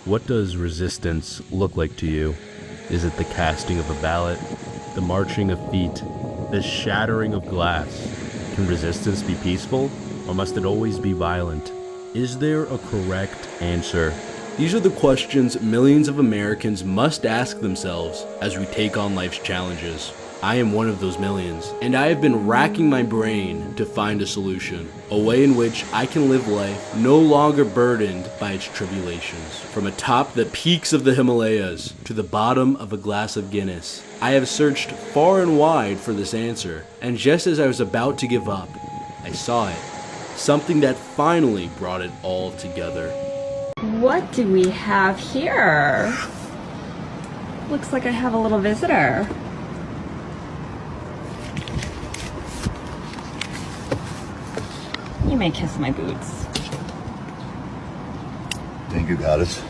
What does resistance look like to you? Is it the casting of a ballot, the marching of feet, the shattering of glass? Can resistance be peaceful, or must it always be violent? Is there a correct answer? These are the questions millions of Americans must ask themselves as we take on life's challenges. I am one of those millions, and I have been racking my brain to find a solution, a way in which I can live life no longer burdened by its tribulations. From atop the peaks of the Himalayas to the bottom of a glass of Guinness, I have searched far and wide for this answer, and just as I was about to give up, I saw it. Something that finally brought it all together. What do we have here? Looks like I have a little visitor. You may kiss my boots. Thank you, goddess.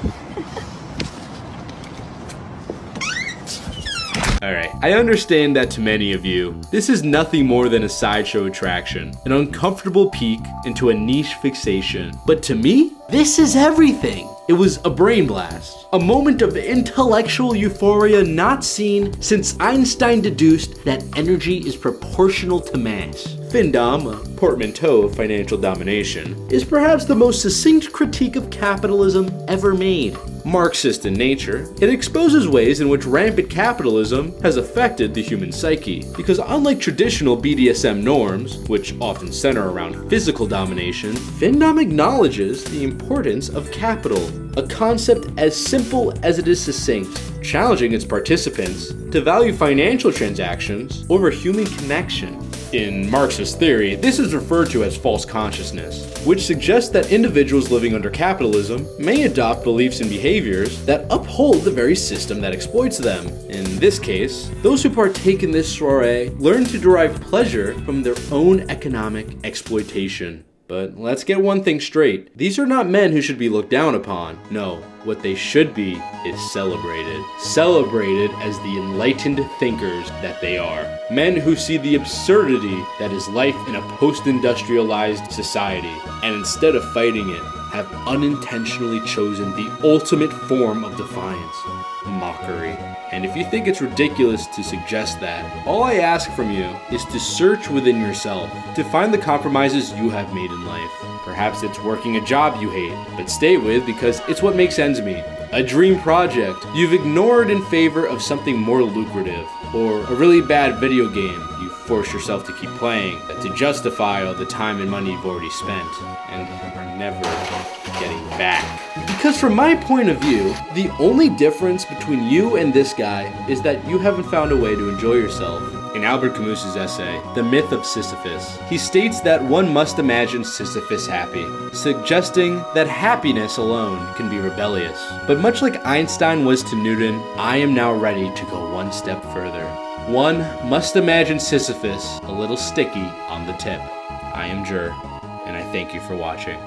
Alright, I understand that to many of you, this is nothing more than a sideshow attraction, an uncomfortable peek into a niche fixation. But to me, this is everything. It was a brain blast, a moment of intellectual euphoria not seen since Einstein deduced that energy is proportional to mass. FinDom, a portmanteau of financial domination, is perhaps the most succinct critique of capitalism ever made. Marxist in nature, it exposes ways in which rampant capitalism has affected the human psyche. Because unlike traditional BDSM norms, which often center around physical domination, FinDom acknowledges the importance of capital, a concept as simple as it is succinct, challenging its participants to value financial transactions over human connection. In Marxist theory, this is referred to as false consciousness, which suggests that individuals living under capitalism may adopt beliefs and behaviors that uphold the very system that exploits them. In this case, those who partake in this soiree learn to derive pleasure from their own economic exploitation. But let's get one thing straight. These are not men who should be looked down upon. No, what they should be is celebrated. Celebrated as the enlightened thinkers that they are. Men who see the absurdity that is life in a post-industrialized society, and instead of fighting it, have unintentionally chosen the ultimate form of defiance: mockery. And if you think it's ridiculous to suggest that, all I ask from you is to search within yourself to find the compromises you have made in life. Perhaps it's working a job you hate, but stay with because it's what makes ends meet. A dream project you've ignored in favor of something more lucrative, or a really bad video game you force yourself to keep playing to justify all the time and money you've already spent and are never getting back. Because from my point of view, the only difference between you and this guy is that you haven't found a way to enjoy yourself. In Albert Camus's essay, The Myth of Sisyphus, he states that one must imagine Sisyphus happy, suggesting that happiness alone can be rebellious. But much like Einstein was to Newton, I am now ready to go one step further. One must imagine Sisyphus a little sticky on the tip. I am Jer, and I thank you for watching.